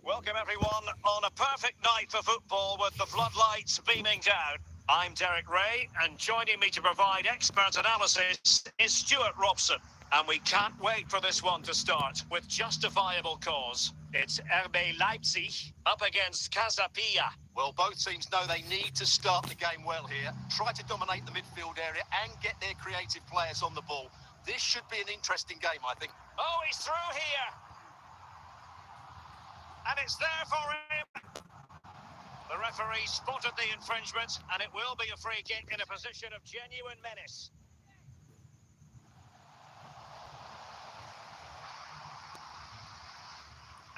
Welcome everyone on a perfect night for football with the floodlights beaming down. I'm Derek Ray, and joining me to provide expert analysis is Stuart Robson. And we can't wait for this one to start with justifiable cause. It's RB Leipzig up against Casapia. Well, both teams know they need to start the game well here. Try to dominate the midfield area and get their creative players on the ball. This should be an interesting game, I think. Oh, he's through here. And it's there for him. The referee spotted the infringement, and it will be a free kick in a position of genuine menace.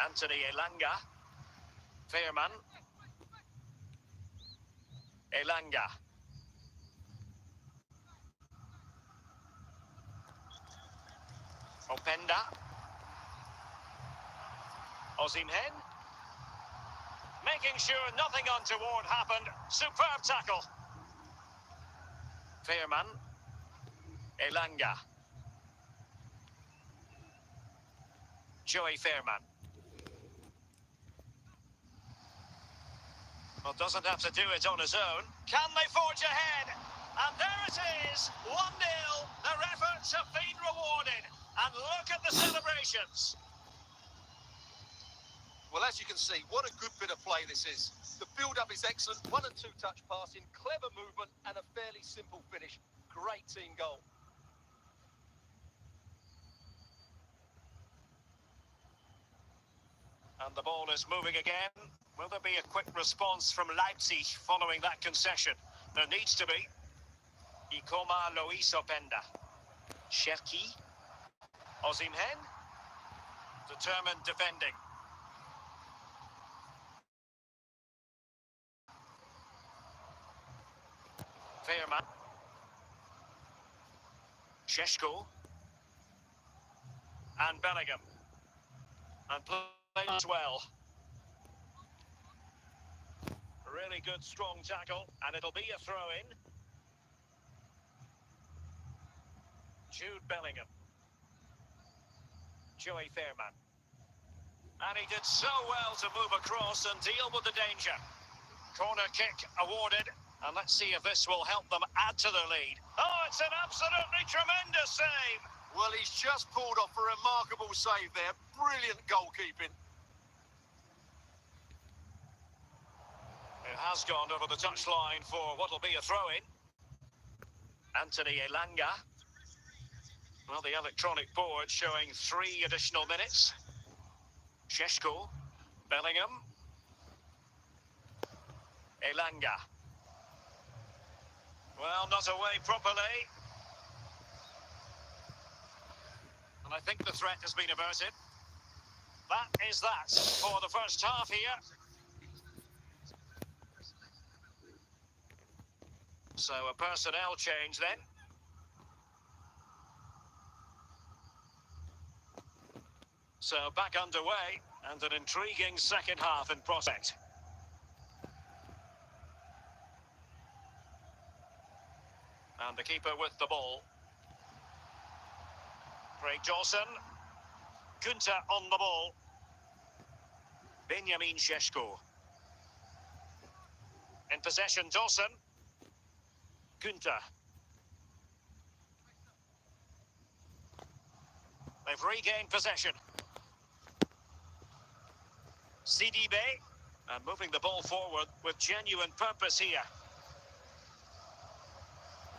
Anthony Elanga. Fairman. Elanga. Openda. Osimhen. Making sure nothing untoward happened. Superb tackle. Fairman. Elanga. Joey Fairman. Well, doesn't have to do it on his own. Can they forge ahead? And there it is, 1-0. Their efforts have been rewarded. And look at the celebrations. Well, as you can see, what a good bit of play this is. The build-up is excellent, 1- and 2-touch passing, clever movement, and a fairly simple finish. Great team goal. And the ball is moving again. Will there be a quick response from Leipzig following that concession? There needs to be. Ikoma Luis Openda. Cherki. Osimhen. Determined defending. Fairman. Sheshko. And Bellingham. And played as well. Really good, strong tackle, and it'll be a throw-in. Jude Bellingham. Joey Fairman. And he did so well to move across and deal with the danger. Corner kick awarded, and let's see if this will help them add to their lead. Oh, it's an absolutely tremendous save! Well, he's just pulled off a remarkable save there. Brilliant goalkeeping. It has gone over the touchline for what will be a throw-in. Anthony Elanga. Well, the electronic board showing 3 additional minutes. Sheshko. Bellingham. Elanga. Well, not away properly. And I think the threat has been averted. That is that for the first half here. So a personnel change then. So back underway, and an intriguing second half in prospect. And the keeper with the ball. Craig Dawson. Gunter on the ball. Benjamin Sheshko. In possession, Dawson. Gunter. They've regained possession. CDB. And moving the ball forward with genuine purpose here.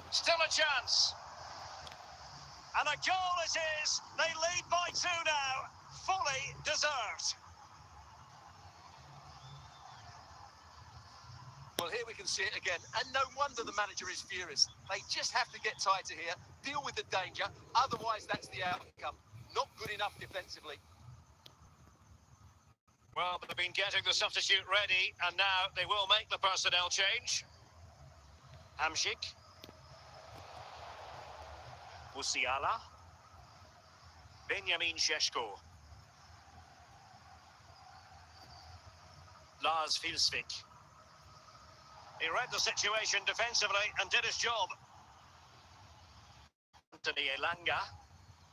Still a chance. And a goal it is. They lead by 2 now. Fully deserved. Well, here we can see it again, and no wonder the manager is furious. They just have to get tighter here, deal with the danger, otherwise that's the outcome. Not good enough defensively. Well, they've been getting the substitute ready, and now they will make the personnel change. Hamsik. Musiala. Benjamin Sheshko. Lars Vilsvik. He read the situation defensively and did his job. Anthony Elanga.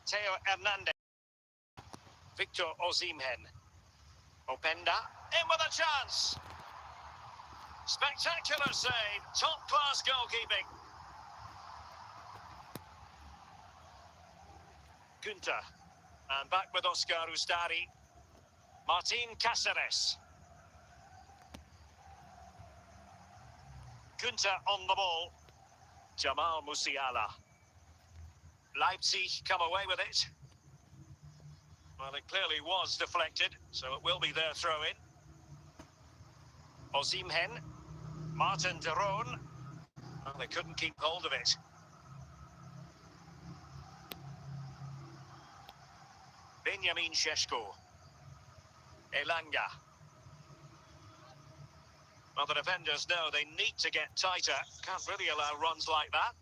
Theo Hernandez. Victor Osimhen. Openda, in with a chance. Spectacular save, top-class goalkeeping. Gunter, and back with Oscar Ustari. Martin Cáceres. Gunter on the ball. Jamal Musiala. Leipzig come away with it. Well, it clearly was deflected, so it will be their throw-in. Osimhen. Martin de Roon. Well, they couldn't keep hold of it. Benjamin Šeško. Elanga. Well, the defenders know they need to get tighter. Can't really allow runs like that.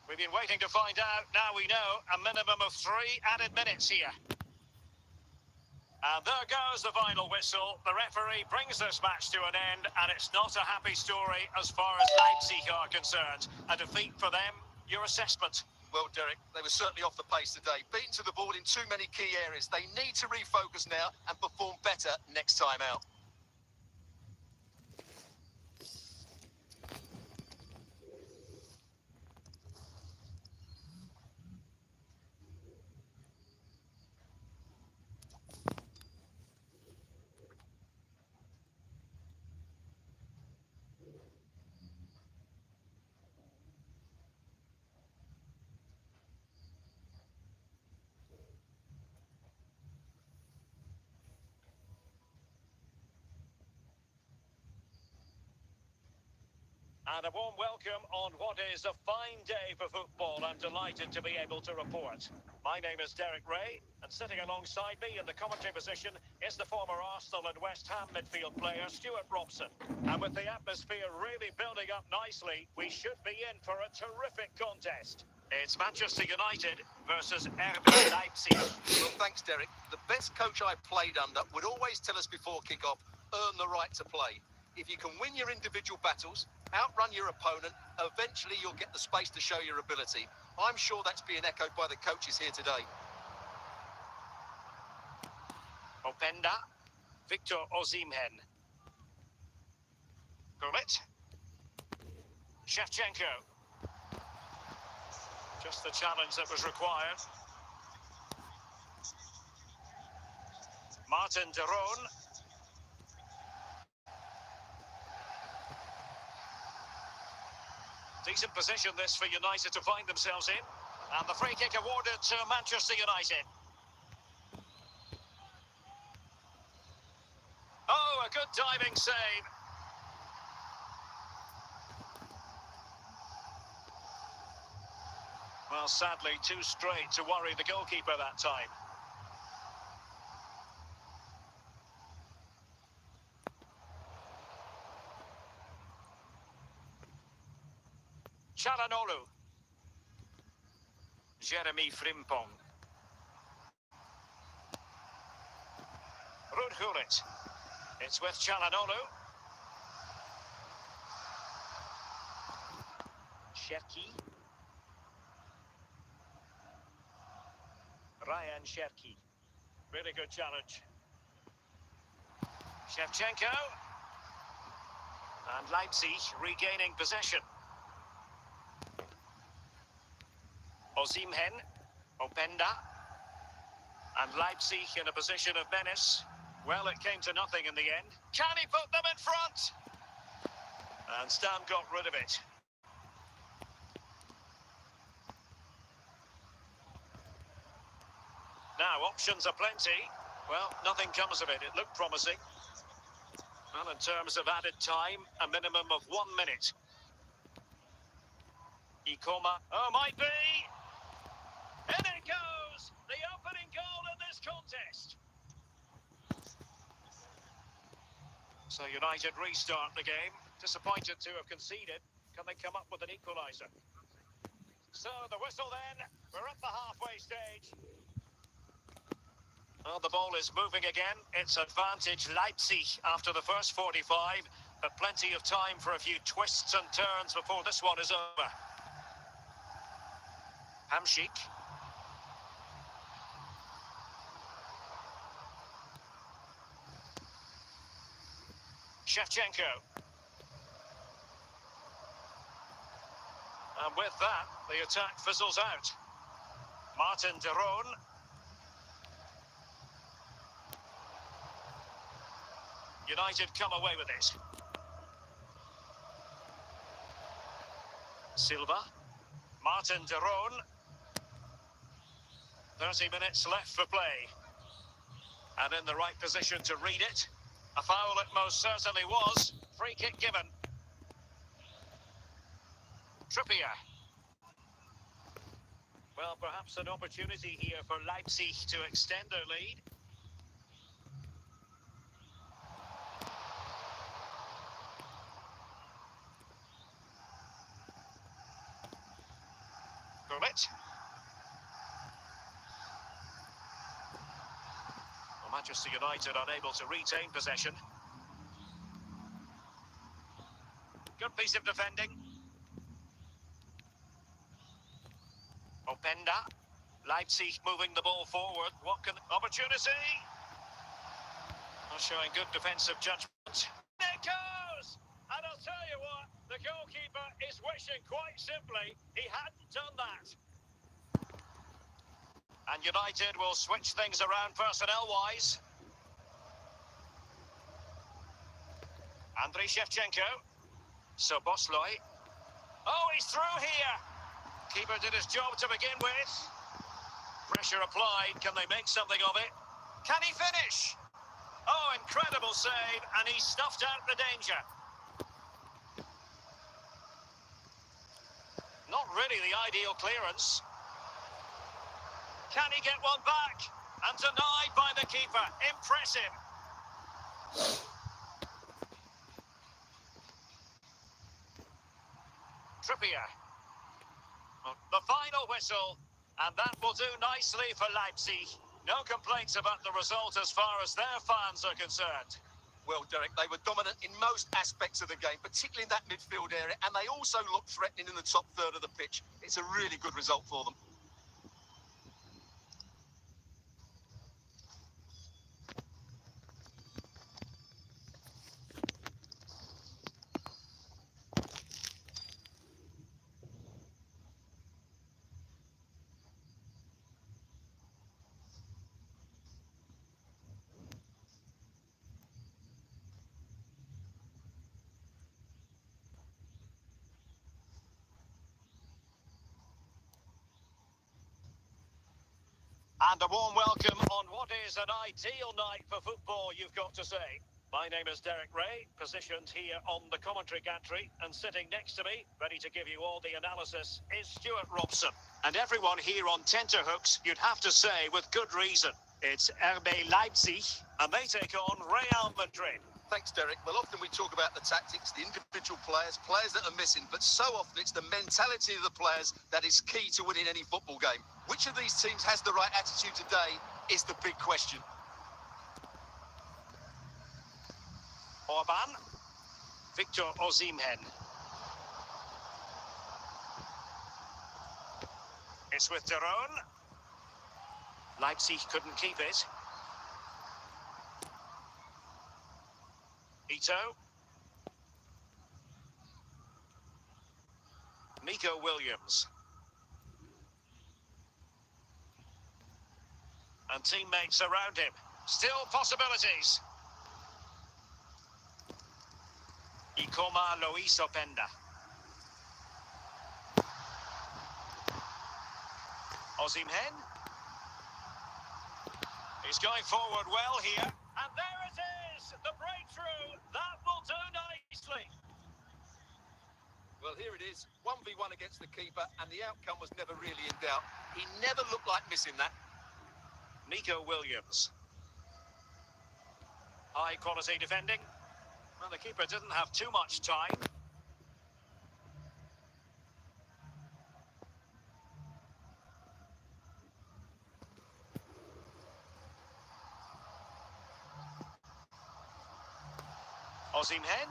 We've been waiting to find out. Now we know a minimum of 3 added minutes here. And there goes the final whistle. The referee brings this match to an end, and it's not a happy story as far as Leipzig are concerned. A defeat for them. Your assessment? Well, Derek, they were certainly off the pace today. Beaten to the ball in too many key areas. They need to refocus now and perform better next time out. And a warm welcome on what is a fine day for football. I'm delighted to be able to report. My name is Derek Ray, and sitting alongside me in the commentary position is the former Arsenal and West Ham midfield player, Stuart Robson. And with the atmosphere really building up nicely, we should be in for a terrific contest. It's Manchester United versus RB Leipzig. Well, thanks, Derek. The best coach I played under would always tell us before kick-off, earn the right to play. If you can win your individual battles, outrun your opponent, eventually you'll get the space to show your ability. I'm sure that's being echoed by the coaches here today. Openda, Victor Osimhen. Gullit. Shevchenko. Just the challenge that was required. Martin de Roon. Decent position this for United to find themselves in. And the free kick awarded to Manchester United. Oh, a good diving save. Well, sadly, too straight to worry the goalkeeper that time. Çalhanoğlu. Jeremy Frimpong. Rudhulit. It's with Çalhanoğlu. Cherki. Ryan Cherki. Really good challenge. Shevchenko. And Leipzig regaining possession. Osimhen, Openda, and Leipzig in a position of menace. Well, it came to nothing in the end. Can he put them in front? And Stam got rid of it. Now, options are plenty. Well, nothing comes of it. It looked promising. Well, in terms of added time, a minimum of 1 minute. Ikoma. Oh, might be. In it goes! The opening goal in this contest. So United restart the game. Disappointed to have conceded. Can they come up with an equaliser? So the whistle then. We're at the halfway stage. Well, the ball is moving again. It's advantage Leipzig after the first 45. But plenty of time for a few twists and turns before this one is over. Hamšík. Shevchenko. And with that, the attack fizzles out. Martin de Roon. United come away with it. Silva. Martin de Roon. 30 minutes left for play. And in the right position to read it. A foul it most certainly was. Free kick given. Trippier. Well, perhaps an opportunity here for Leipzig to extend their lead. Gullit. Well, Manchester United unable to retain possession. Good piece of defending. Openda. Leipzig moving the ball forward. What can... Opportunity! Not showing good defensive judgment. There it goes! And I'll tell you what, the goalkeeper is wishing quite simply he hadn't done that. And United will switch things around personnel-wise. Andriy Shevchenko. Sobosloy. Oh, he's through here! Keeper did his job to begin with. Pressure applied. Can they make something of it? Can he finish? Oh, incredible save, and he snuffed out the danger. Not really the ideal clearance. Can he get one back? And denied by the keeper. Impressive. Trippier. The final whistle, and that will do nicely for Leipzig. No complaints about the result as far as their fans are concerned. Well, Derek, they were dominant in most aspects of the game, particularly in that midfield area, and they also looked threatening in the top third of the pitch. It's a really good result for them. And a warm welcome on what is an ideal night for football, you've got to say. My name is Derek Ray, positioned here on the commentary gantry, and sitting next to me, ready to give you all the analysis, is Stuart Robson. And everyone here on tenterhooks, you'd have to say with good reason. It's RB Leipzig, and they take on Real Madrid. Thanks, Derek. Well, often we talk about the tactics, the individual players that are missing, but so often it's the mentality of the players that is key to winning any football game. Which of these teams has the right attitude today is the big question. Orban. Victor Osimhen. It's with de Roon. Leipzig couldn't keep it. Ito. Nico Williams. And teammates around him. Still possibilities. Ikoma Luis Openda. Osimhen. He's going forward well here. And there it is! The breakthrough! That will do nicely. Well, here it is. 1v1 against the keeper, and the outcome was never really in doubt. He never looked like missing that. Nico Williams. High quality defending. Well, the keeper didn't have too much time. Osimhen,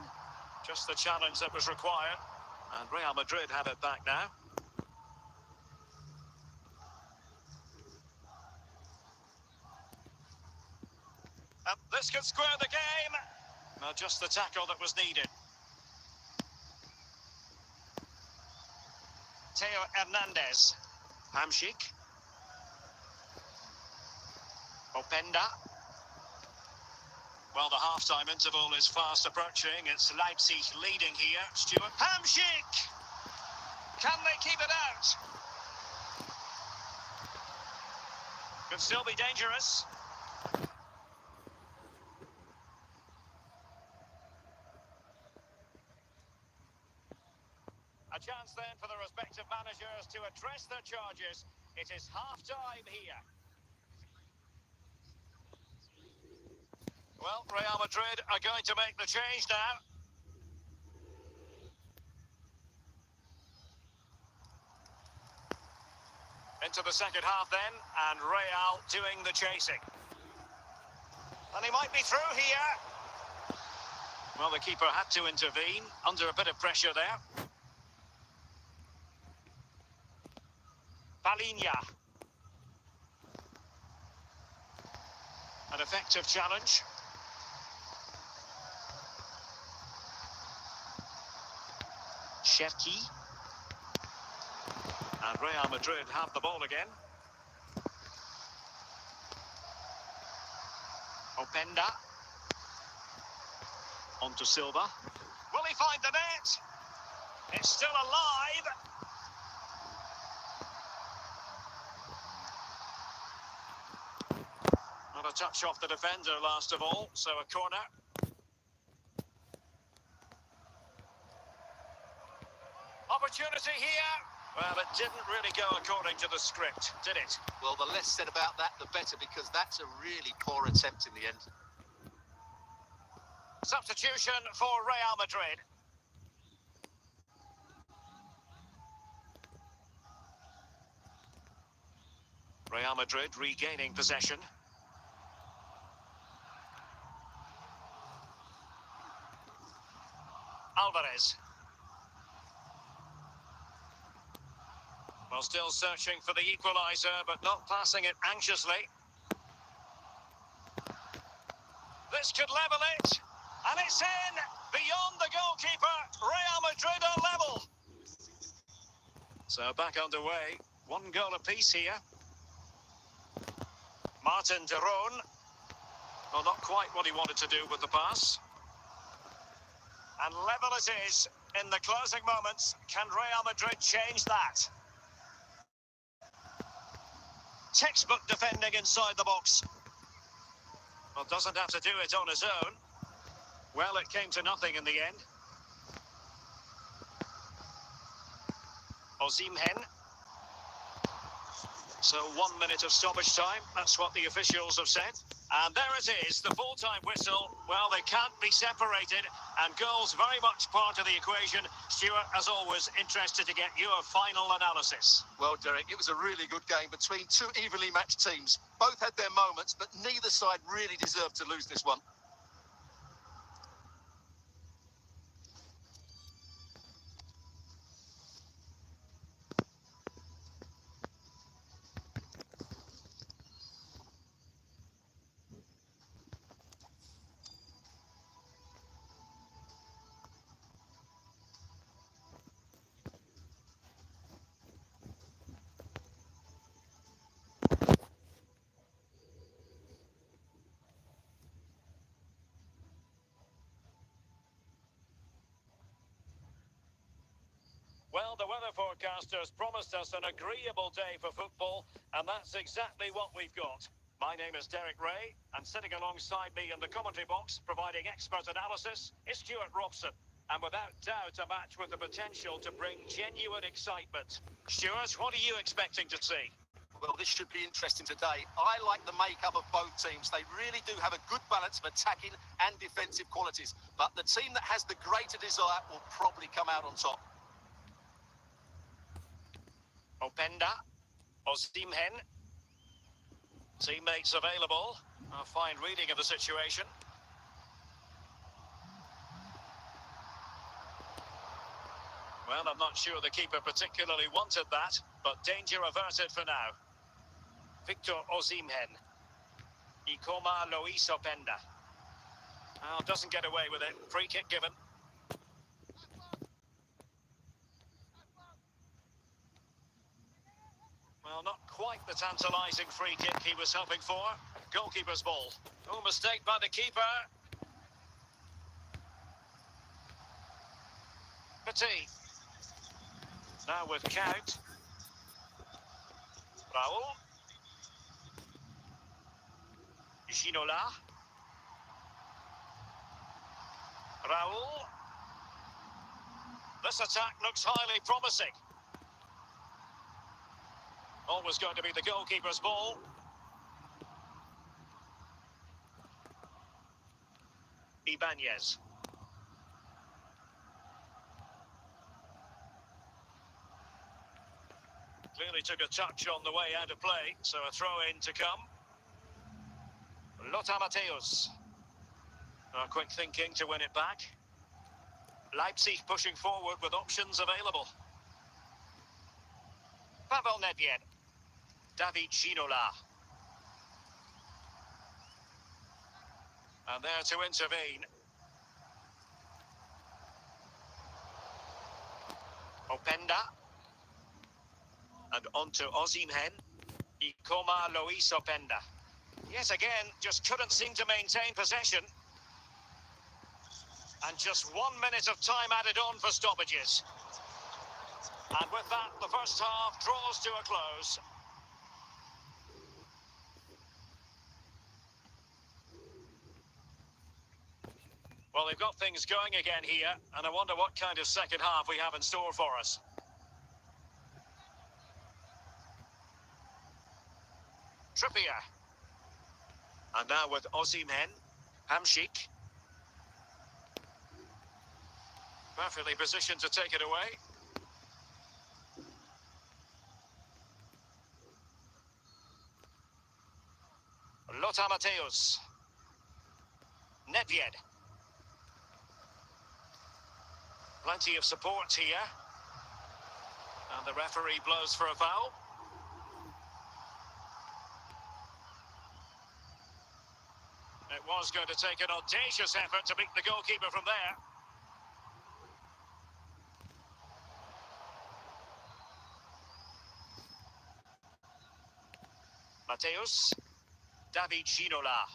just the challenge that was required. And Real Madrid have it back now. And this could square the game. Now just the tackle that was needed. Teo Hernandez. Hamsik. Openda. Well, the half-time interval is fast approaching. It's Leipzig leading here. Stuart. Hamsik! Can they keep it out? Could still be dangerous. A chance then for the respective managers to address their charges. It is half-time here. Well, Real Madrid are going to make the change now. Into the second half then, and Real doing the chasing. And he might be through here. Well, the keeper had to intervene, under a bit of pressure there. Palinha. An effective challenge. Cherki. And Real Madrid have the ball again. Openda. On to Silva. Will he find the net? It's still alive. Not a touch off the defender last of all, so a corner. Opportunity here. Well, it didn't really go according to the script, did it? Well, the less said about that, the better, because that's a really poor attempt in the end. Substitution for Real Madrid. Real Madrid regaining possession. Alvarez. Well, still searching for the equaliser, but not passing it anxiously. This could level it. And it's in. Beyond the goalkeeper. Real Madrid are level. So back underway. One goal apiece here. Martin de Roon. Well, not quite what he wanted to do with the pass. And level it is in the closing moments. Can Real Madrid change that? Textbook defending inside the box. Well, doesn't have to do it on his own. Well, it came to nothing in the end. Osimhen. So 1 minute of stoppage time. That's what the officials have said. And there it is, the full-time whistle. Well, they can't be separated, and goals very much part of the equation. Stuart, as always, interested to get your final analysis. Well, Derek, it was a really good game between two evenly matched teams. Both had their moments, but neither side really deserved to lose this one. Well, the weather forecasters promised us an agreeable day for football, and that's exactly what we've got. My name is Derek Ray, and sitting alongside me in the commentary box, providing expert analysis, is Stuart Robson. And without doubt, a match with the potential to bring genuine excitement. Stuart, what are you expecting to see? Well, this should be interesting today. I like the makeup of both teams. They really do have a good balance of attacking and defensive qualities. But the team that has the greater desire will probably come out on top. Openda, Osimhen, teammates available. A fine reading of the situation. Well, I'm not sure the keeper particularly wanted that, but danger averted for now. Victor Osimhen. Ikoma Luis Openda. Oh, doesn't get away with it. Free kick given. Well, not quite the tantalising free kick he was hoping for. Goalkeeper's ball. Oh, mistake by the keeper. Petit. Now with Count. Raul. Ginola. Raul. This attack looks highly promising. Always going to be the goalkeeper's ball. Ibanez. Clearly took a touch on the way out of play, so a throw-in to come. Lothar Matthäus. Quick thinking to win it back. Leipzig pushing forward with options available. Pavel Nedved. David Ginola. And there to intervene. Openda. And on to Osimhen. Ikoma Luis Openda. Yet again, just couldn't seem to maintain possession. And just 1 minute of time added on for stoppages. And with that, the first half draws to a close. Well, they've got things going again here, and I wonder what kind of second half we have in store for us. Trippier. And now with Osimhen. Hamšík. Perfectly positioned to take it away. Lothar Matthäus. Nedved. Plenty of support here. And the referee blows for a foul. It was going to take an audacious effort to beat the goalkeeper from there. Matthäus. David Ginola.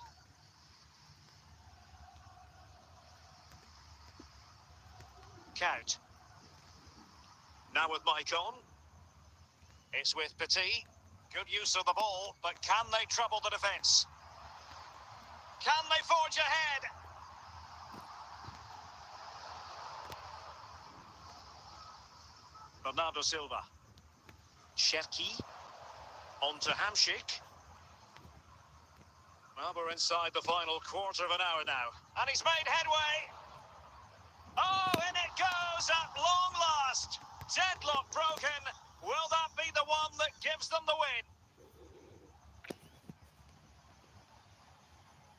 Count. Now with Maicon. It's with Petit. Good use of the ball, but can they trouble the defence? Can they forge ahead? Bernardo Silva. Cherki. On to Hamšík. Well, we're inside the final quarter of an hour now. And he's made headway. Oh, in it goes at long last. Deadlock broken. Will that be the one that gives them the win?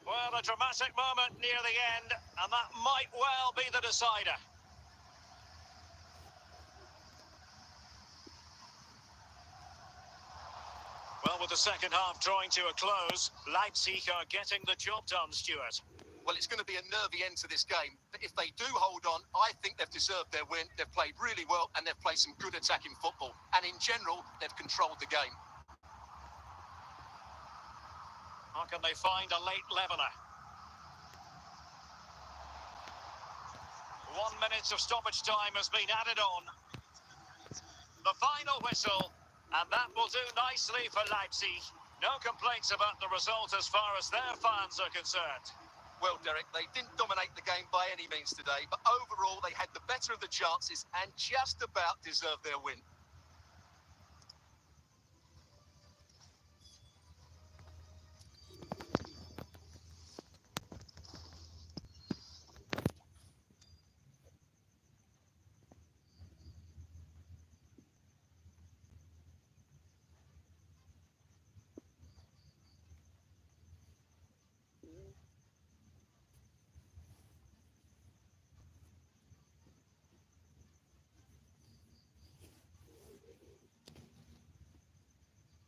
Well, a dramatic moment near the end, and that might well be the decider. Well, with the second half drawing to a close, Leipzig are getting the job done, Stuart. Well, it's going to be a nervy end to this game. But if they do hold on, I think they've deserved their win. They've played really well, and they've played some good attacking football. And in general, they've controlled the game. How can they find a late leveller? 1 minute of stoppage time has been added on. The final whistle, and that will do nicely for Leipzig. No complaints about the result as far as their fans are concerned. Well, Derek, they didn't dominate the game by any means today, but overall they had the better of the chances and just about deserved their win.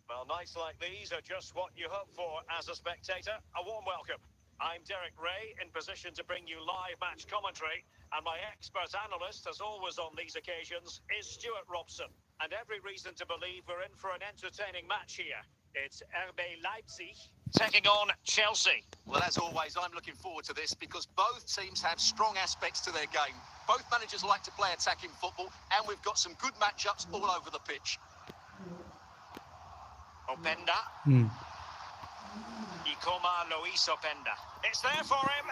Well, nights like these are just what you hope for as a spectator. A warm welcome. I'm Derek Ray, in position to bring you live match commentary, and my expert analyst, as always on these occasions, is Stuart Robson. And every reason to believe we're in for an entertaining match here. It's RB Leipzig taking on Chelsea. Well, as always, I'm looking forward to this because both teams have strong aspects to their game. Both managers like to play attacking football, and we've got some good matchups all over the pitch. Openda. Ikoma Luis Openda. It's there for him.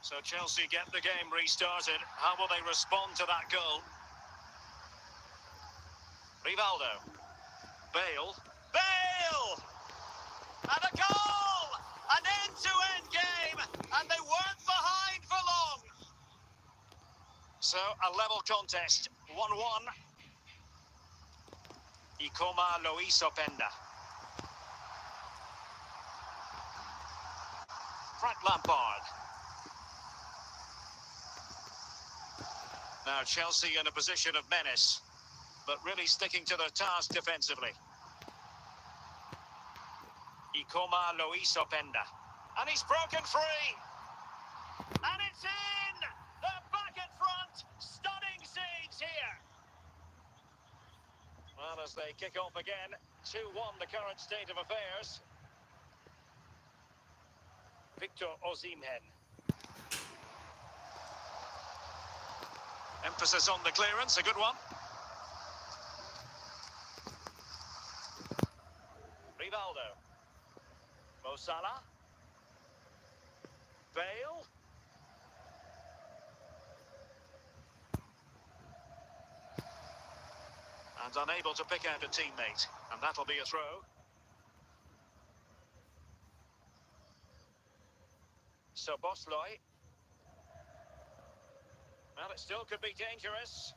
So Chelsea get the game restarted. How will they respond to that goal? Rivaldo. Bale. Bale! And a goal! An end-to-end game, and they weren't behind for long. So, a level contest, 1-1. Ikoma Luis Openda. Frank Lampard. Now Chelsea in a position of menace, but really sticking to their task defensively. Ikoma Luis Openda. And he's broken free. And it's in! They're back in front. Stunning scenes here. Well, as they kick off again, 2-1 the current state of affairs. Victor Osimhen. Emphasis on the clearance, a good one. Rivaldo. Mo Salah. Bale. And unable to pick out a teammate. And that'll be a throw. So Bosley. Well, it still could be dangerous.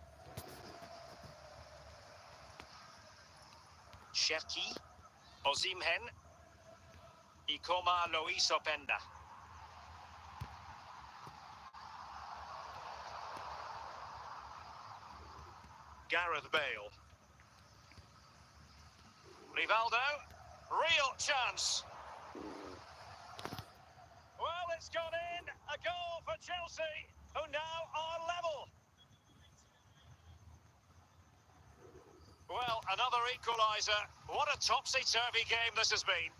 Cherki. Osimhen. Ikoma Luis Openda. Gareth Bale. Rivaldo. Real chance. Well, it's gone in. A goal for Chelsea, who now are level. Well, another equaliser. What a topsy-turvy game this has been.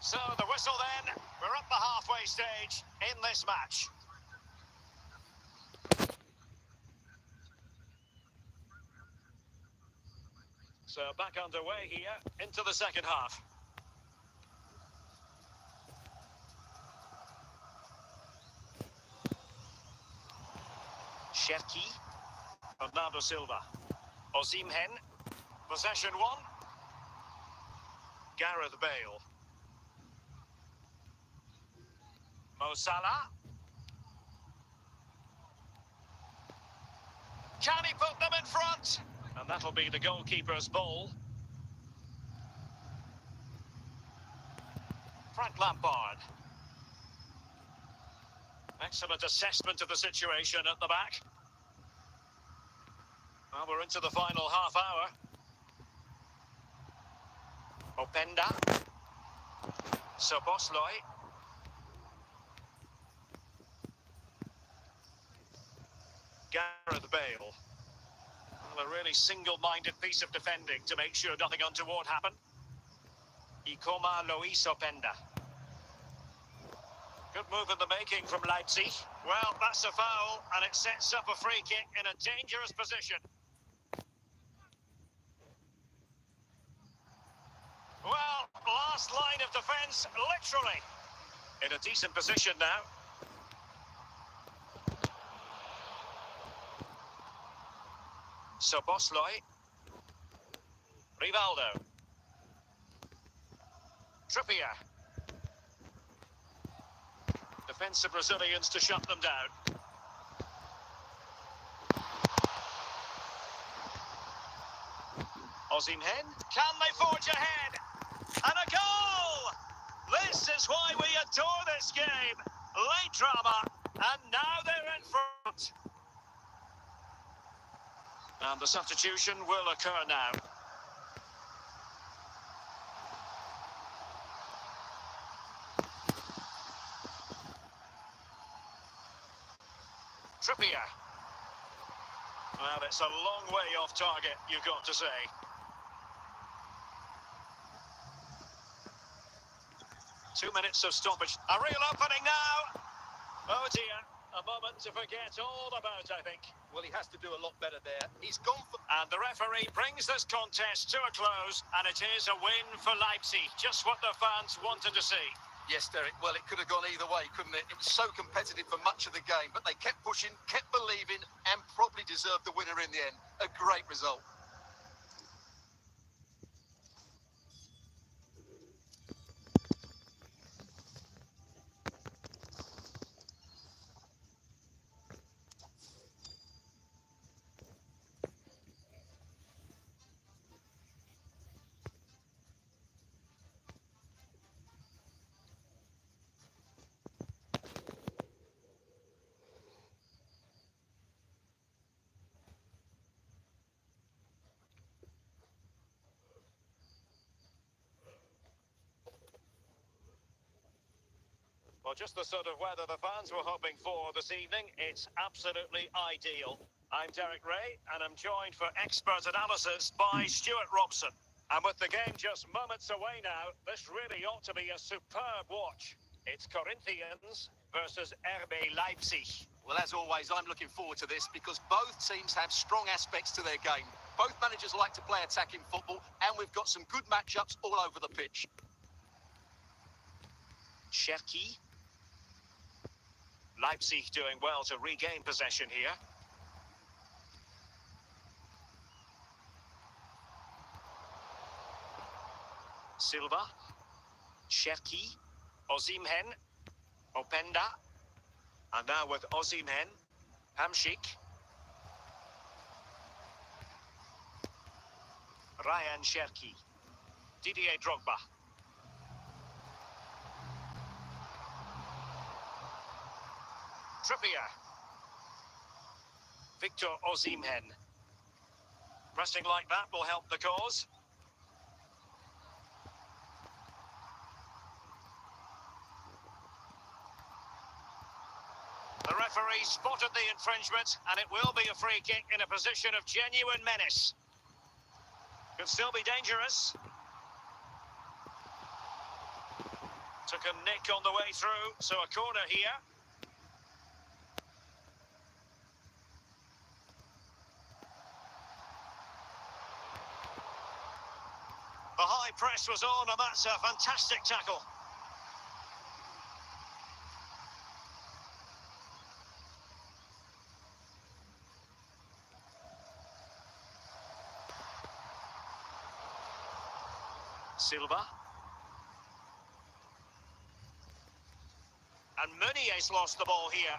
So, the whistle then. We're at the halfway stage in this match. So, back underway here into the second half. Cherki. Bernardo Silva. Osimhen. Possession one. Gareth Bale. Mo Salah. Can he put them in front? And that'll be the goalkeeper's ball. Frank Lampard. Excellent assessment of the situation at the back. Well, we're into the final half hour. Openda. Soboslai. Gareth Bale. Well, a really single-minded piece of defending to make sure nothing untoward happened. Ikoma Luis Openda. Good move in the making from Leipzig. Well, that's a foul, and it sets up a free kick in a dangerous position. Well, last line of defence, literally. In a decent position now. Soboslai. Rivaldo. Trippier. Defensive Brazilians to shut them down. Osimhen. Can they forge ahead? And a goal! This is why we adore this game. Late drama, and now they're in front. And the substitution will occur now. Trippier. Well, it's a long way off target, you've got to say. Two minutes of stoppage. A real opening now. Oh dear, a moment to forget all about, I think. Well, he has to do a lot better there. He's gone for... And the referee brings this contest to a close, and it is a win for Leipzig. Just what the fans wanted to see. Yes, Derek, well, it could have gone either way, couldn't it? It was so competitive for much of the game, but they kept pushing, kept believing, and probably deserved the winner in the end. A great result. Well, just the sort of weather the fans were hoping for this evening. It's absolutely ideal. I'm Derek Ray, and I'm joined for expert analysis by Stuart Robson. And with the game just moments away now, this really ought to be a superb watch. It's Corinthians versus RB Leipzig. Well, as always, I'm looking forward to this because both teams have strong aspects to their game. Both managers like to play attacking football, and we've got some good matchups all over the pitch. Cherki. Leipzig doing well to regain possession here. Silva. Cherki. Osimhen. Openda. And now with Osimhen. Hamšík. Ryan Cherki. Didier Drogba. Trippier. Victor Osimhen. Resting like that will help the cause. The referee spotted the infringement, and it will be a free kick in a position of genuine menace. Could still be dangerous. Took a nick on the way through, so a corner here. The high press was on, and that's a fantastic tackle. Silva. And Meunier's lost the ball here.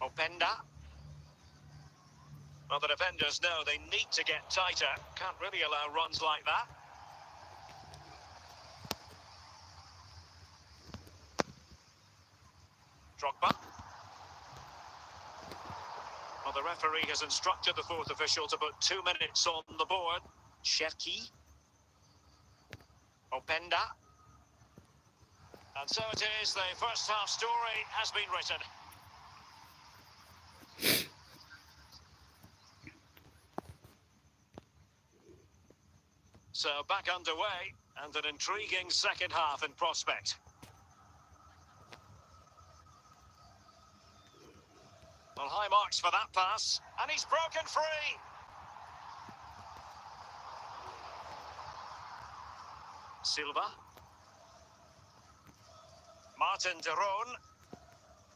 Openda. Well, the defenders know they need to get tighter. Can't really allow runs like that. Drogba. Well, the referee has instructed the fourth official to put 2 minutes on the board. Cherki. Openda. And so it is, the first half story has been written. So back underway, and an intriguing second half in prospect. Well, high marks for that pass, and he's broken free. Silva. Martin de Roon.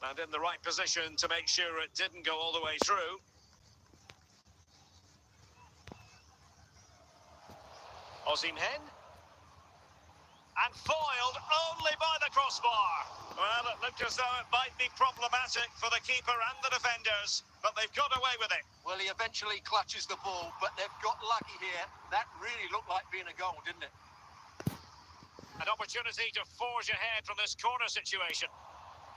And in the right position to make sure it didn't go all the way through. Osimhen. And foiled only by the crossbar. Well, it looked as though it might be problematic for the keeper and the defenders, but they've got away with it. Well, he eventually clutches the ball, but they've got lucky here. That really looked like being a goal, didn't it? An opportunity to forge ahead from this corner situation.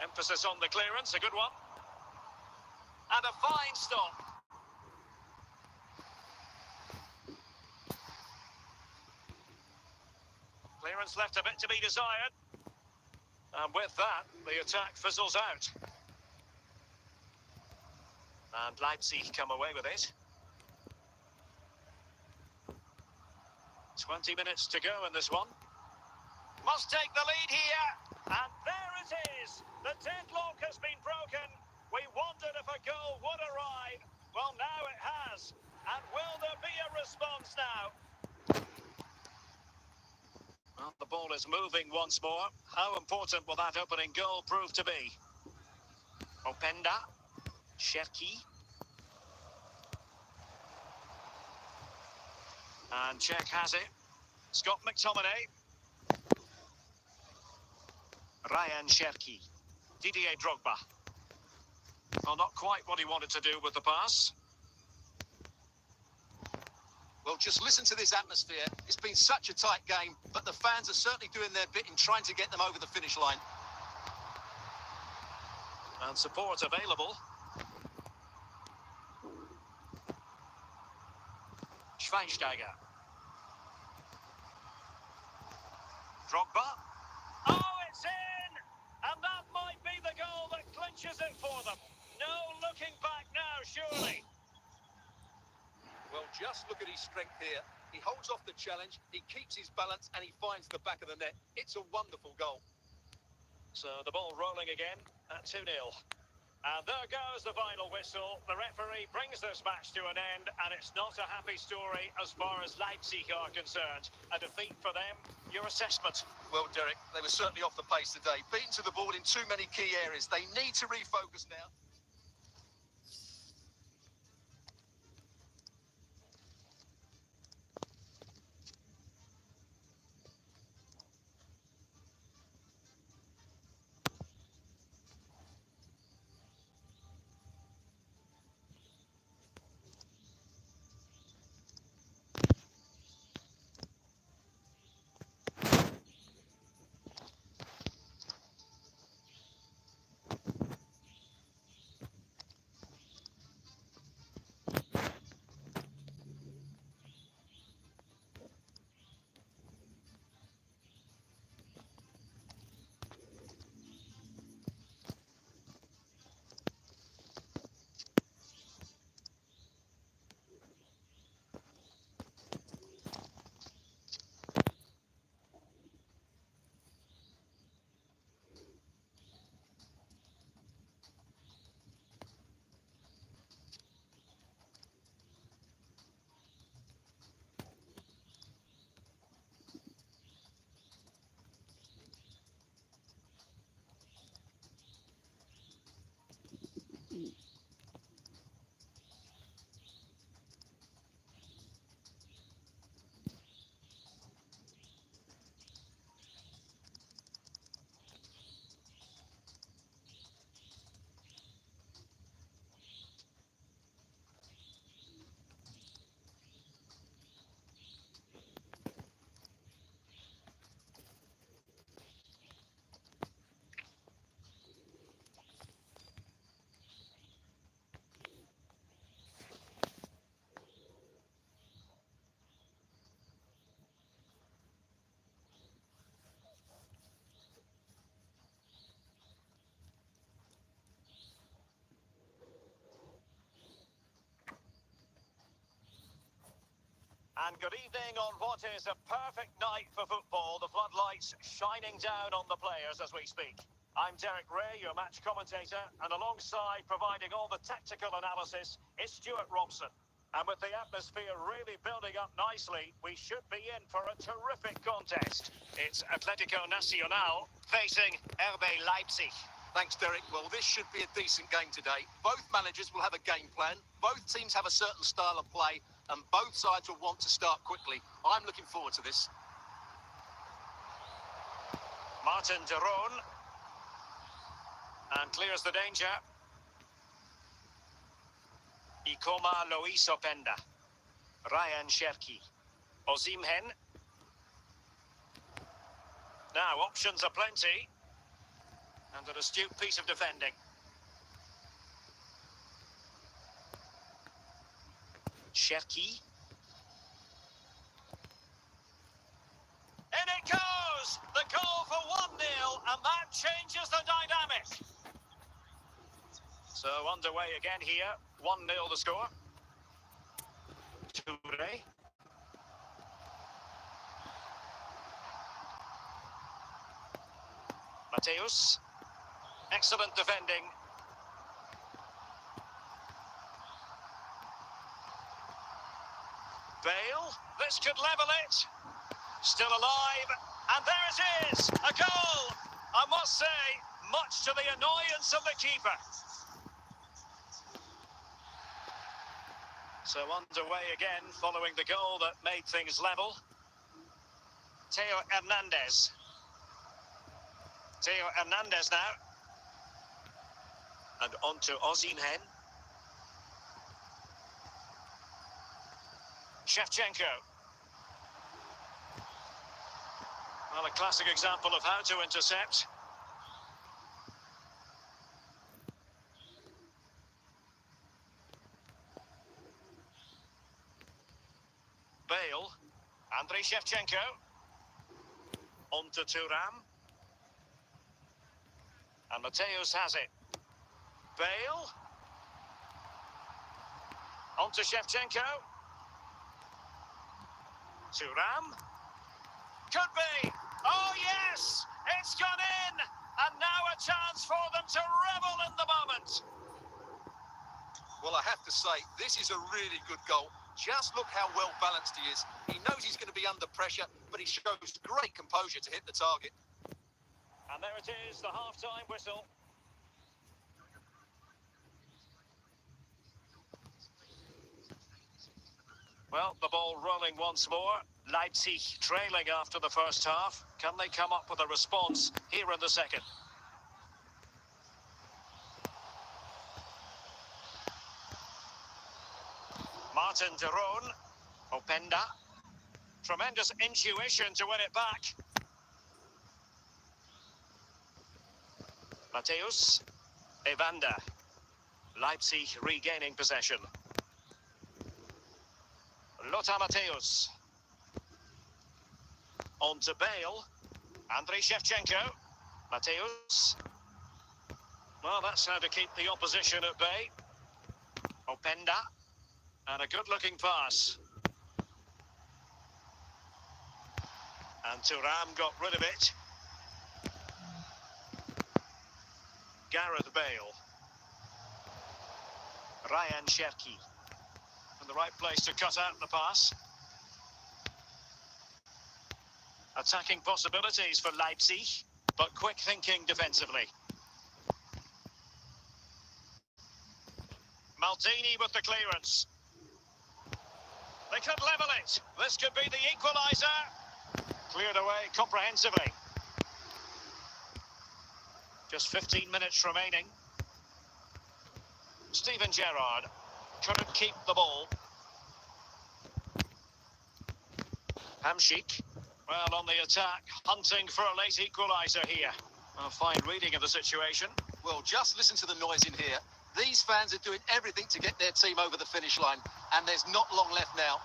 Emphasis on the clearance, a good one. And a fine stop. Clearance left a bit to be desired. And with that, the attack fizzles out. And Leipzig come away with it. 20 minutes to go in this one. Must take the lead here. And there it is. The deadlock has been broken. We wondered if a goal would arrive. Well, now it has. And will there be a response now? Well, the ball is moving once more. How important will that opening goal prove to be? Openda. Cherki. And Czech has it. Scott McTominay. Ryan Cherki. Didier Drogba. Well, not quite what he wanted to do with the pass. Well, just listen to this atmosphere. It's been such a tight game, but the fans are certainly doing their bit in trying to get them over the finish line. And support available. Schweinsteiger. Drogba. Oh, it's in! And that might be the goal that clinches it for them. No looking back now, surely. Well, just look at his strength here. He holds off the challenge, he keeps his balance, and he finds the back of the net. It's a wonderful goal. So the ball rolling again at 2-0. And there goes the final whistle. The referee brings this match to an end, and it's not a happy story as far as Leipzig are concerned. A defeat for them. Your assessment? Well, Derek, they were certainly off the pace today. Beaten to the ball in too many key areas. They need to refocus now. And good evening on what is a perfect night for football. The floodlights shining down on the players as we speak. I'm Derek Ray, your match commentator, and alongside providing all the tactical analysis is Stuart Robson. And with the atmosphere really building up nicely, we should be in for a terrific contest. It's Atletico Nacional facing RB Leipzig. Thanks, Derek. Well, this should be a decent game today. Both managers will have a game plan. Both teams have a certain style of play, and both sides will want to start quickly. I'm looking forward to this. Martin de Roon. And clears the danger. Ikoma Lois Openda. Ryan Cherki. Osimhen. Now, options are plenty. And an astute piece of defending. Cherki. In it goes! The goal for 1-0, and that changes the dynamic. So underway again here. 1-0 the score. Toure. Mateus. Excellent defending. Bale. This could level it. Still alive. And there it is. A goal. I must say, much to the annoyance of the keeper. So underway again, following the goal that made things level. Theo Hernandez. Theo Hernandez now. And on to Osimhen. Shevchenko. Well, a classic example of how to intercept. Bale. Andrei Shevchenko. On to Thuram. And Mateus has it. Bale. On to Shevchenko. Thuram. Could be. Oh, yes! It's gone in! And now a chance for them to revel in the moment. Well, I have to say, this is a really good goal. Just look how well balanced he is. He knows he's going to be under pressure, but he shows great composure to hit the target. And there it is, the half-time whistle. Well, the ball rolling once more. Leipzig trailing after the first half. Can they come up with a response here in the second? Martin de Roon. Openda. Tremendous intuition to win it back. Mateus. Evander. Leipzig regaining possession. Lothar Mateus. On to Bale. Andrei Shevchenko. Mateus. Well, that's how to keep the opposition at bay. Openda. And a good-looking pass. And Thuram got rid of it. Gareth Bale. Ryan Cherki. In the right place to cut out the pass. Attacking possibilities for Leipzig, but quick thinking defensively. Maldini with the clearance. They could level it. This could be the equaliser. Cleared away comprehensively. Just 15 minutes remaining. Steven Gerrard couldn't keep the ball. Hamšík, well, on the attack, hunting for a late equaliser here. A fine reading of the situation. Well, just listen to the noise in here. These fans are doing everything to get their team over the finish line, and there's not long left now.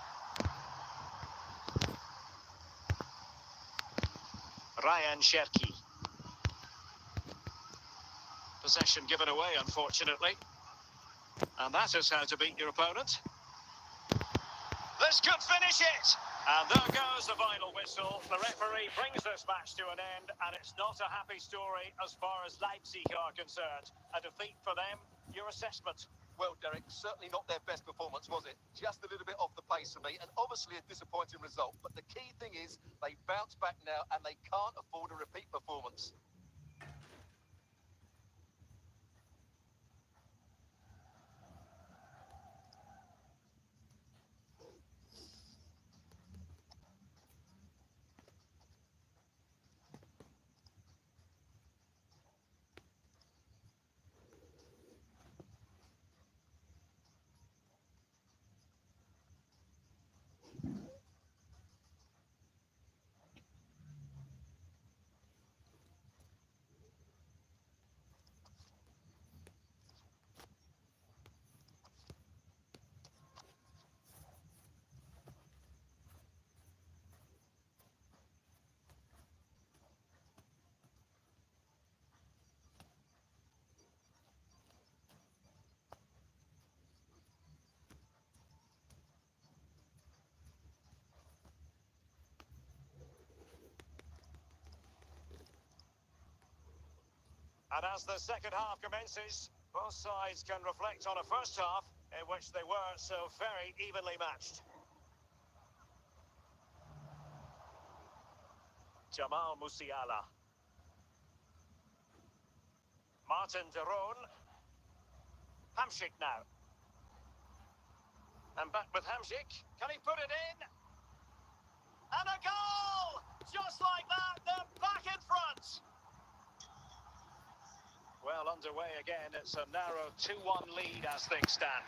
Ryan Cherki. Possession given away, unfortunately. And that is how to beat your opponent. This could finish it! And there goes the final whistle. The referee brings this match to an end, and it's not a happy story as far as Leipzig are concerned. A defeat for them. Your assessment? Well, Derek, certainly not their best performance, was it? Just a little bit off the pace for me, and obviously a disappointing result. But the key thing is they bounce back now, and they can't afford a repeat performance. And as the second half commences, both sides can reflect on a first half in which they were so very evenly matched. Jamal Musiala. Martin de Roon. Hamsik now. And back with Hamsik. Can he put it in? And a goal! Just like that, they're back in front. Well, underway again. It's a narrow 2-1 lead as things stand.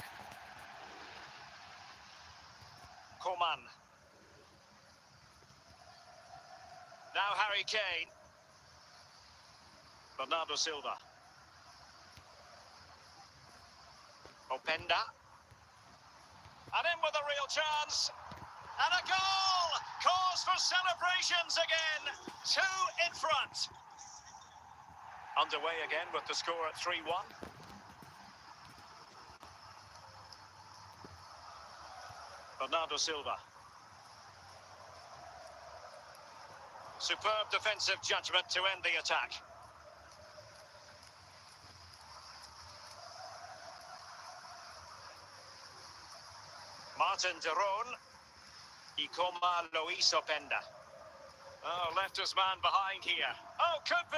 Coman. Now Harry Kane. Bernardo Silva. Openda. And in with a real chance. And a goal! Cause for celebrations again. 2 in front. Underway again with the score at 3-1. Bernardo Silva. Superb defensive judgment to end the attack. Martin de Roon. Ikoma Luis Openda. Oh, left his man behind here. Oh, could be.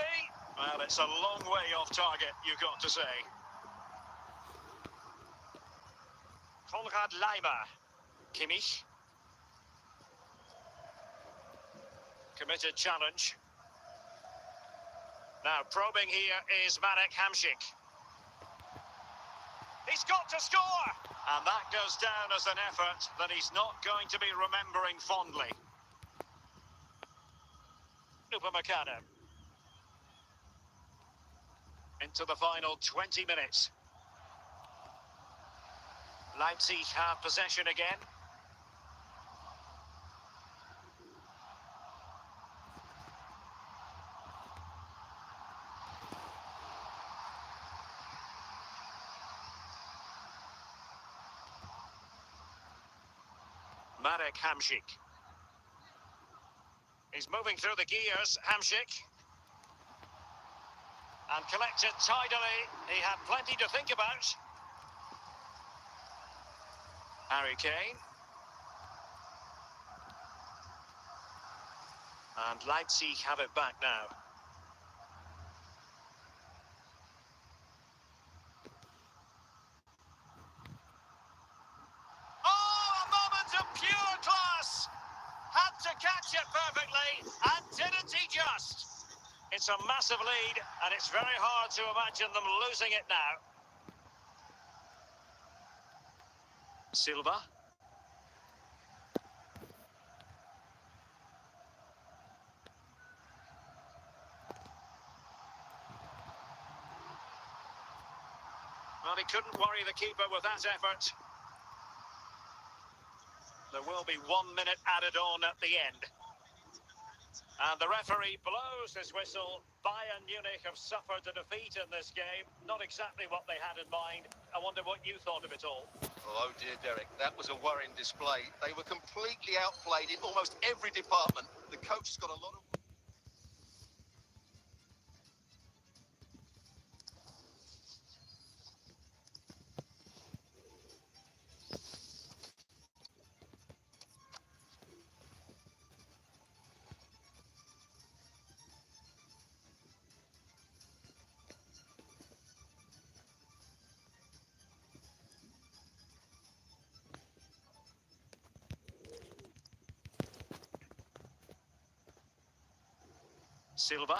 Well, it's a long way off target, you've got to say. Konrad Laimer. Kimmich. Committed challenge. Now probing here is Marek Hamsik. He's got to score! And that goes down as an effort that he's not going to be remembering fondly. Upamecano. Into the final 20 minutes. Leipzig have possession again. Marek Hamsik. He's moving through the gears, Hamsik. And collected tidily. He had plenty to think about. Harry Kane. And Leipzig have it back now. Oh, a moment of pure class! Had to catch it perfectly, and didn't he just? It's a massive lead, and it's very hard to imagine them losing it now. Silva. Well, he couldn't worry the keeper with that effort. There will be 1 minute added on at the end. And the referee blows his whistle. Bayern Munich have suffered a defeat in this game. Not exactly what they had in mind. I wonder what you thought of it all. Oh dear, Derek, that was a worrying display. They were completely outplayed in almost every department. The coach has got a lot of... Silva.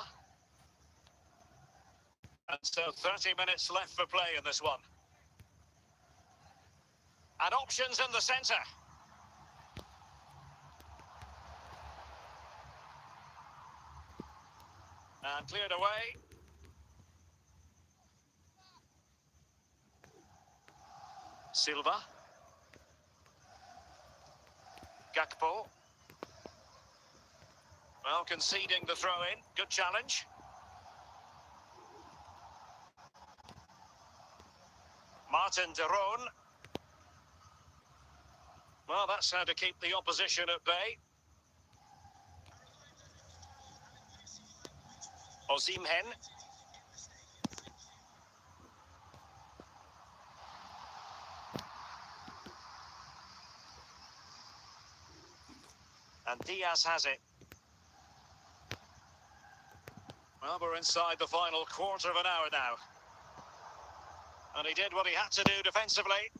And so 30 minutes left for play in this one. And options in the centre. And cleared away. Silva. Gakpo. Well, conceding the throw-in. Good challenge. Martin de Roon. Well, that's how to keep the opposition at bay. Osimhen. And Diaz has it. Well, we're inside the final quarter of an hour now. And he did what he had to do defensively.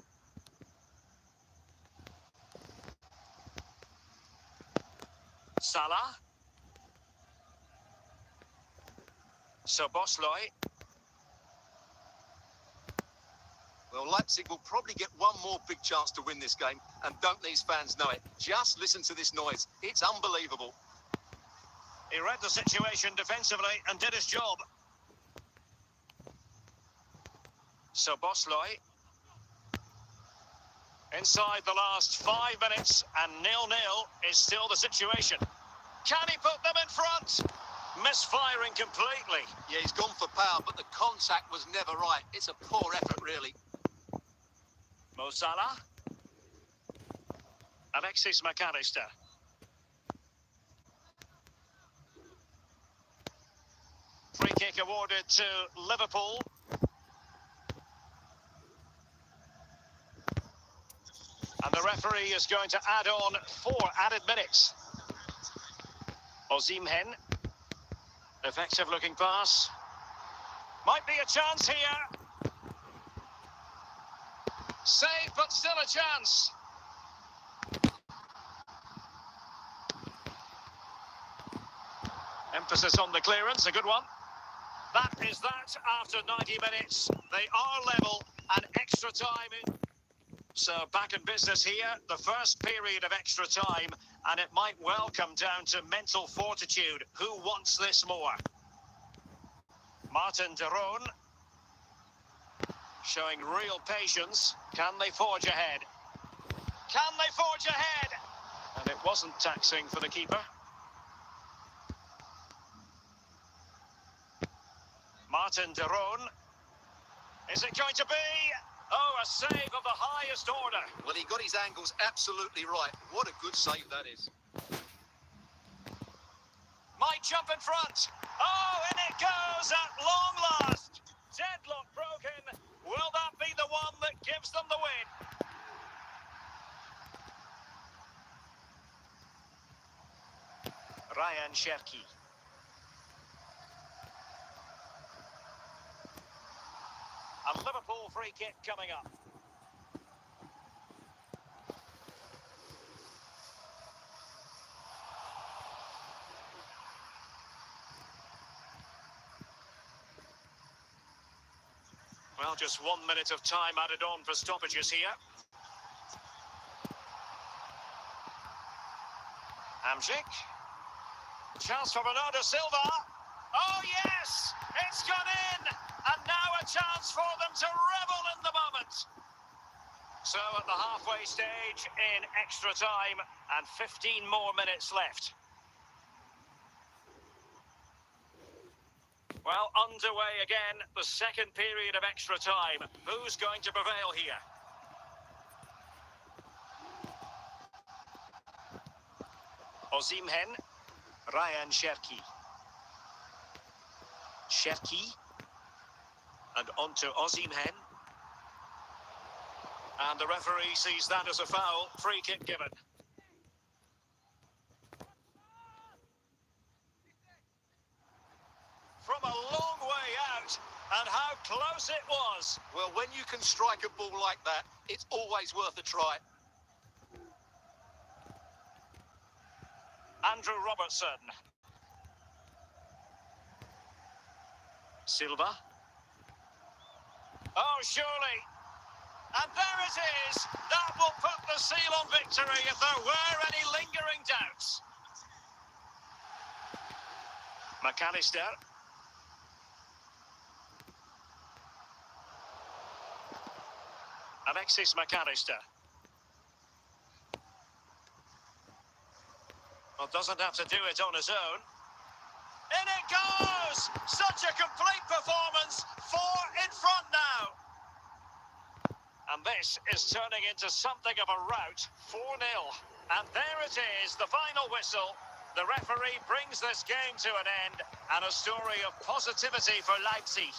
Salah. Soboslai. Well, Leipzig will probably get one more big chance to win this game, and don't these fans know it? Just listen to this noise. It's unbelievable. He read the situation defensively and did his job. Soboslai. Inside the last 5 minutes, and 0-0 is still the situation. Can he put them in front? Misfiring completely. Yeah, he's gone for power, but the contact was never right. It's a poor effort, really. Mo Salah. Alexis McAllister. Free kick awarded to Liverpool. And the referee is going to add on 4 added minutes. Osimhen. Effective looking pass. Might be a chance here. Save, but still a chance. Emphasis on the clearance, a good one. That is that after 90 minutes. They are level and extra time in. So back in business here, the first period of extra time, and it might well come down to mental fortitude. Who wants this more? Martin de Roon showing real patience. Can they forge ahead? Can they forge ahead? And it wasn't taxing for the keeper. Martin de Roon. Is it going to be? Oh, a save of the highest order. Well, he got his angles absolutely right. What a good save that is. Might jump in front. Oh, and it goes at long last. Deadlock broken. Will that be the one that gives them the win? Ryan Cherki. A Liverpool free kick coming up. Well, just 1 minute of time added on for stoppages here. Hamzik. Chance for Bernardo Silva. Oh, yes! It's gone in! And now a chance for them to revel in the moment. So at the halfway stage in extra time and 15 more minutes left. Well, underway again, the second period of extra time. Who's going to prevail here? Osimhen, Ryan Cherki. Cherki. And on to Osimhen. And the referee sees that as a foul. Free kick given. From a long way out, and how close it was. Well, when you can strike a ball like that, it's always worth a try. Andrew Robertson. Silva. Oh, surely. And there it is. That will put the seal on victory if there were any lingering doubts. McAllister. Alexis McAllister. Well, doesn't have to do it on his own. In it goes! Such a complete performance. 4 in front now. And this is turning into something of a rout. 4-0. And there it is, the final whistle. The referee brings this game to an end, and a story of positivity for Leipzig.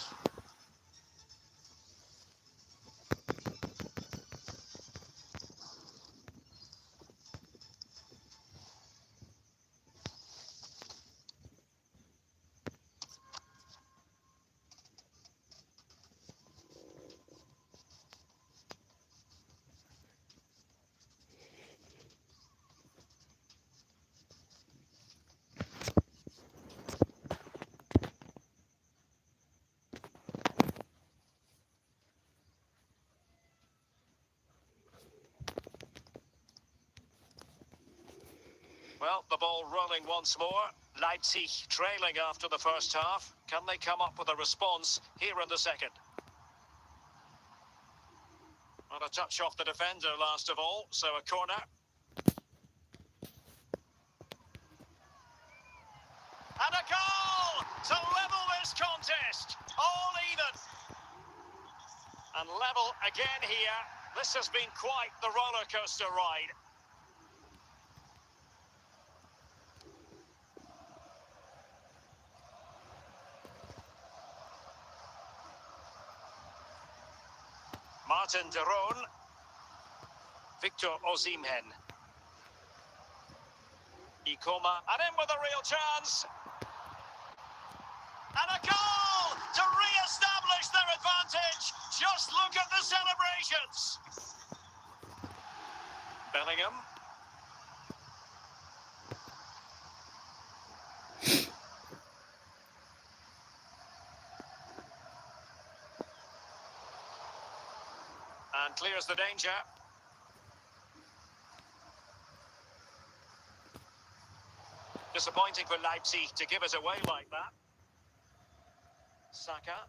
Well, the ball rolling once more. Leipzig trailing after the first half. Can they come up with a response here in the second? On a touch off the defender last of all, so a corner. And a goal to level this contest. All even. And level again here. This has been quite the roller coaster ride. Martin de Roon. Victor Osimhen. Ikoma. And in with a real chance. And a goal to re-establish their advantage. Just look at the celebrations. Bellingham. And clears the danger. Disappointing for Leipzig to give it away like that. Saka.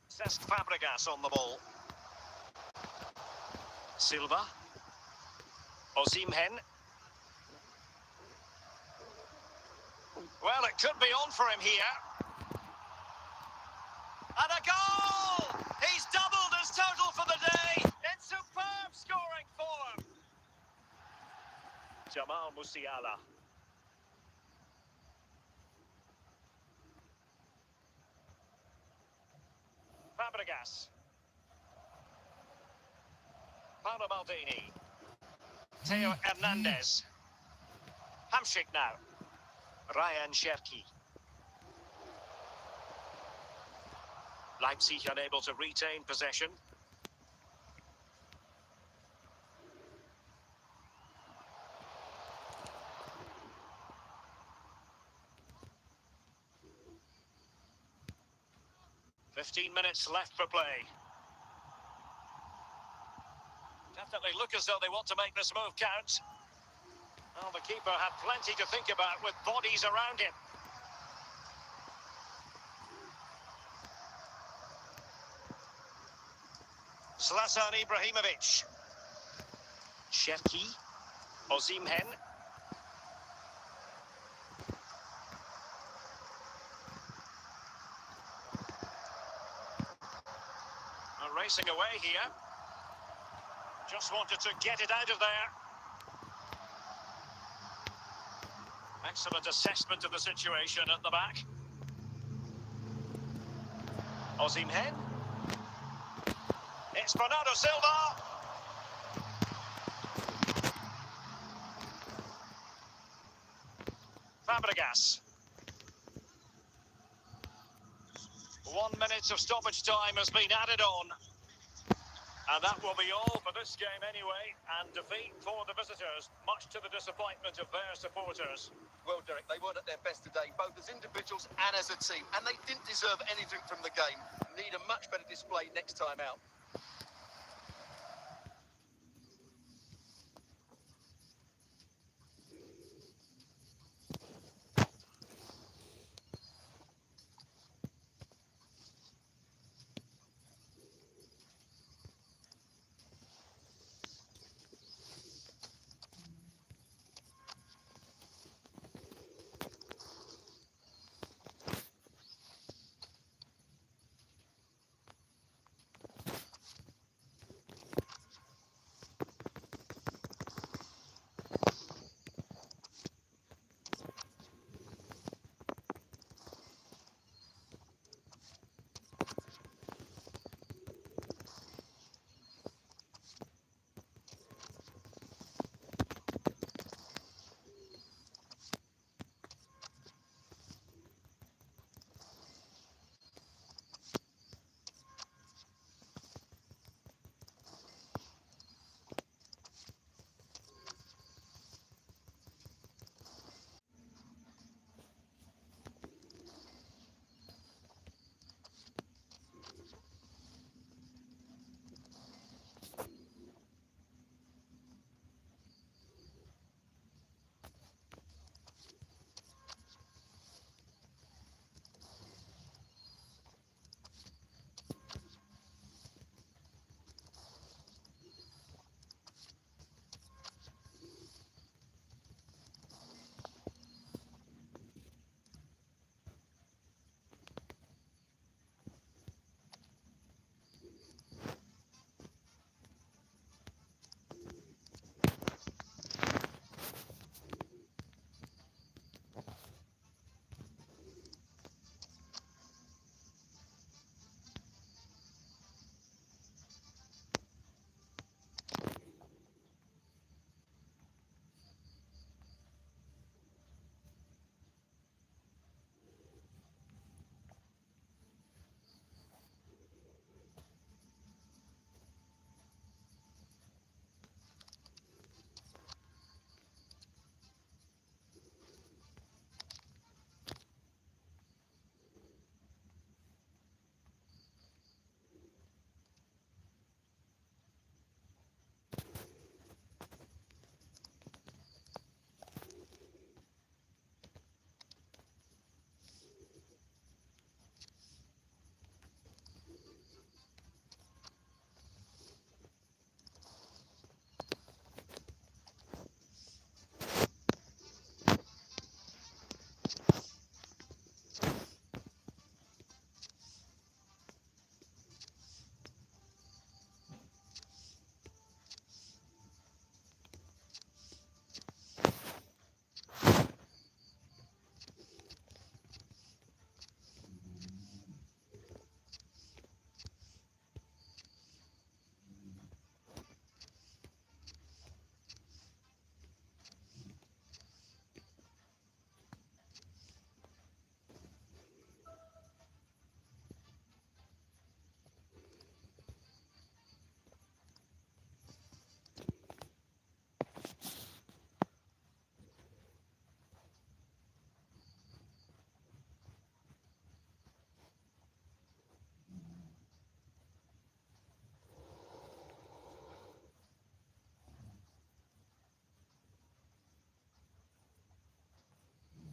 Cesc Fabregas on the ball. Silva. Osimhen. Well, it could be on for him here. And a goal! He's doubled his total for the day. In superb scoring form. Jamal Musiala. Fabregas. Paolo Maldini. Theo Hernandez. Hamsik now. Ryan Cherki. Leipzig unable to retain possession. "15 minutes left for play. Definitely look as though they want to make this move count. Well, the keeper had plenty to think about with bodies around him. Zlatan Ibrahimovic. Cherki. Osimhen. Racing away here. Just wanted to get it out of there. Excellent assessment of the situation at the back. Osimhen. It's Bernardo Silva. Fabregas. 1 minute of stoppage time has been added on. And that will be all for this game anyway. And defeat for the visitors, much to the disappointment of their supporters. Well, Derek, they weren't at their best today, both as individuals and as a team. And they didn't deserve anything from the game. Need a much better display next time out.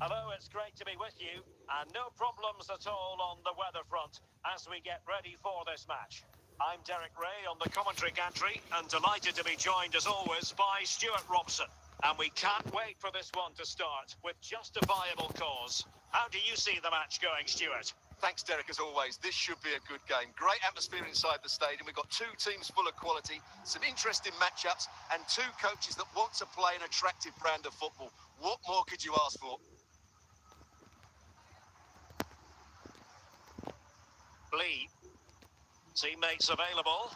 Hello, it's great to be with you, and no problems at all on the weather front as we get ready for this match. I'm Derek Ray on the commentary gantry, and delighted to be joined as always by Stuart Robson. And we can't wait for this one to start with justifiable cause. How do you see the match going, Stuart? Thanks, Derek, as always. This should be a good game. Great atmosphere inside the stadium. We've got two teams full of quality, some interesting matchups, and two coaches that want to play an attractive brand of football. What more could you ask for? Lee. Teammates available.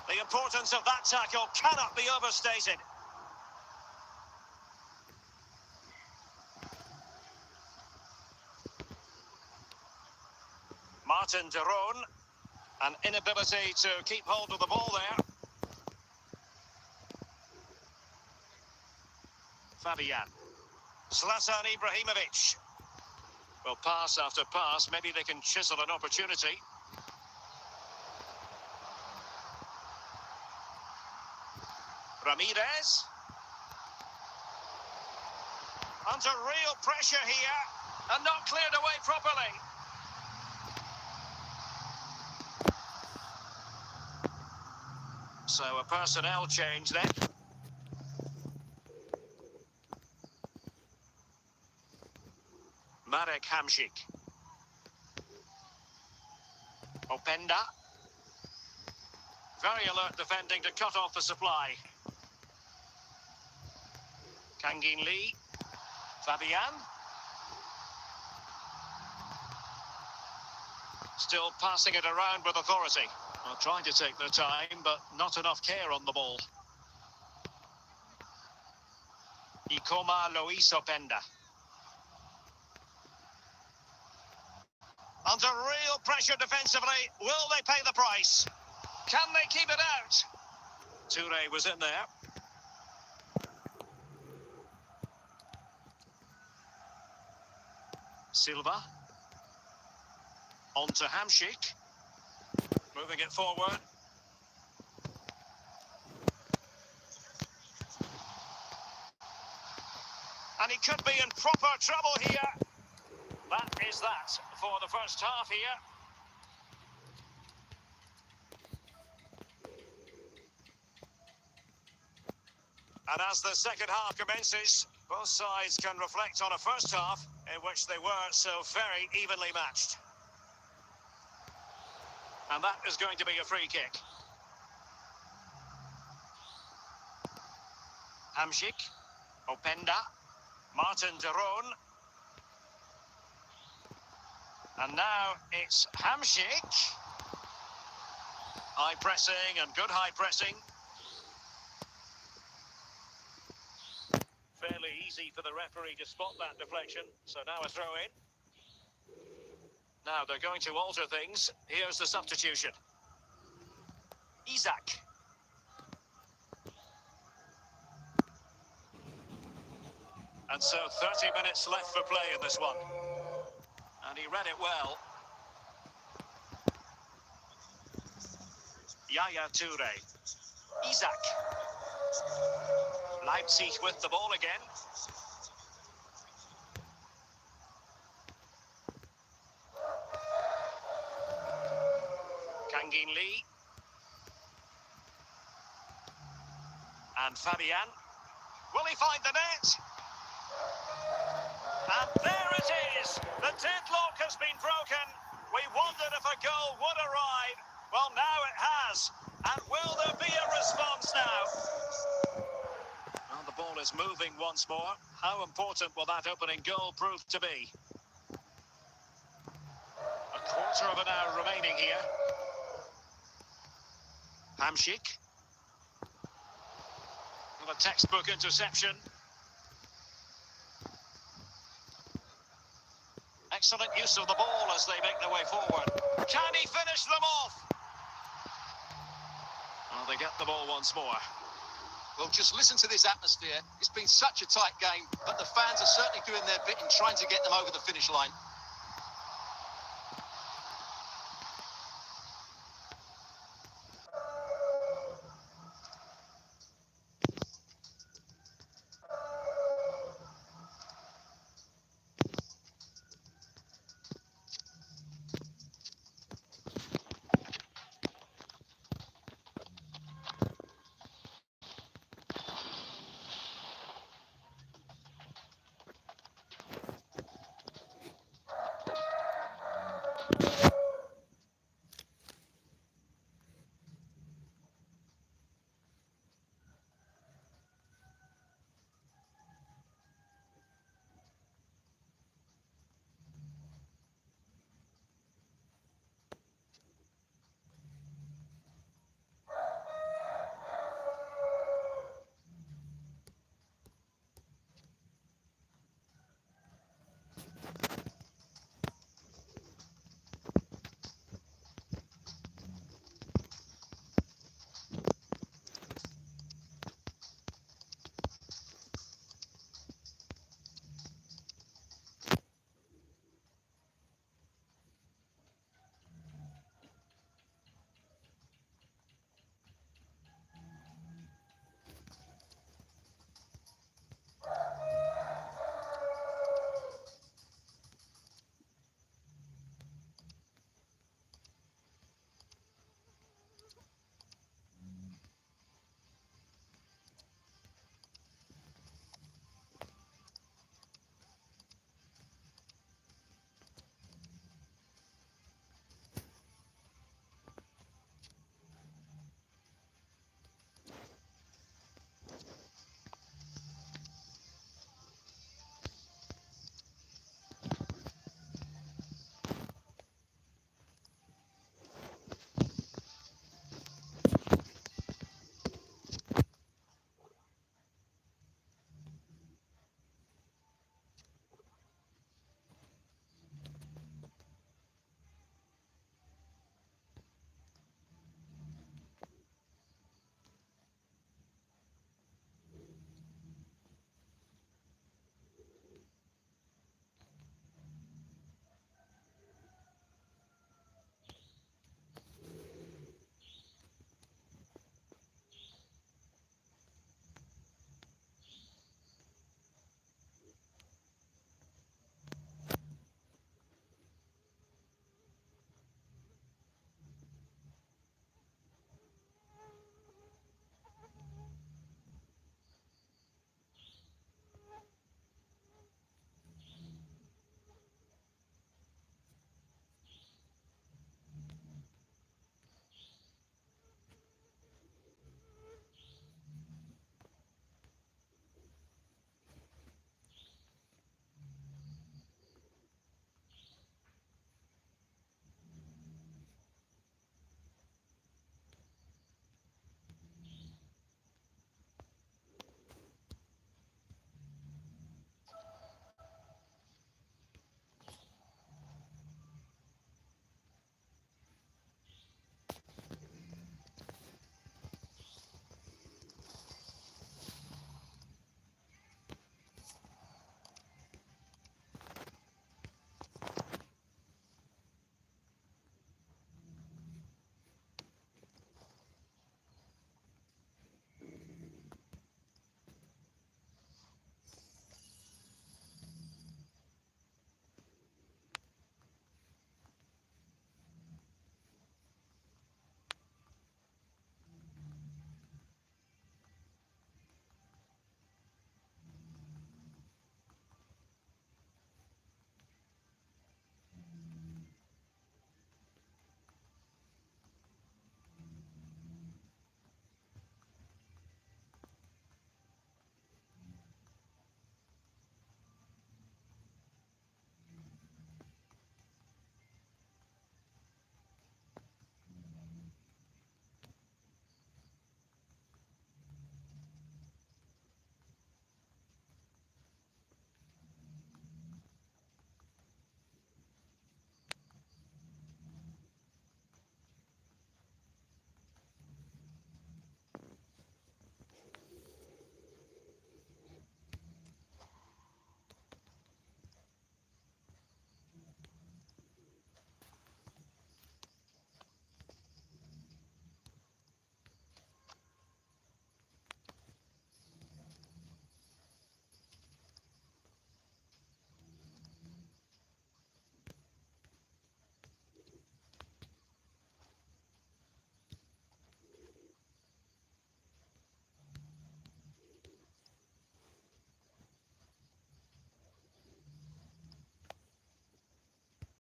The importance of that tackle cannot be overstated. Martin de Roon. An inability to keep hold of the ball there. Fabian. Zlatan Ibrahimovic. Well, pass after pass, maybe they can chisel an opportunity. Ramirez. Under real pressure here, and not cleared away properly. So a personnel change then. Marek Hamšík. Openda. Very alert defending to cut off the supply. Kangin Lee. Fabian. Still passing it around with authority. Well, trying to take their time, but not enough care on the ball. Ikoma Luis Openda. Under real pressure defensively, will they pay the price? Can they keep it out? Toure was in there. Silva. On to Hamšík. Moving it forward. And he could be in proper trouble here. That is that for the first half here. And as the second half commences, both sides can reflect on a first half in which they were so very evenly matched. And that is going to be a free kick. Hamšík. Openda. Martin de Roon. And now it's Hamšík. High pressing and good high pressing. Fairly easy for the referee to spot that deflection. So now a throw in. Now they're going to alter things. Here's the substitution. Isak. And so 30 minutes left for play in this one. And he read it well. Yaya Toure. Isak. Leipzig with the ball again. Kangin Lee. And Fabian. Will he find the net? And there it is. The deadlock has been broken. We wondered if a goal would arrive. Well, now it has. And will there be a response now? Well, the ball is moving once more. How important will that opening goal prove to be? A quarter of an hour remaining here. Hamšík. A textbook interception. Excellent use of the ball as they make their way forward. Can he finish them off? Well, they get the ball once more. Well, just listen to this atmosphere. It's been such a tight game, but the fans are certainly doing their bit in trying to get them over the finish line.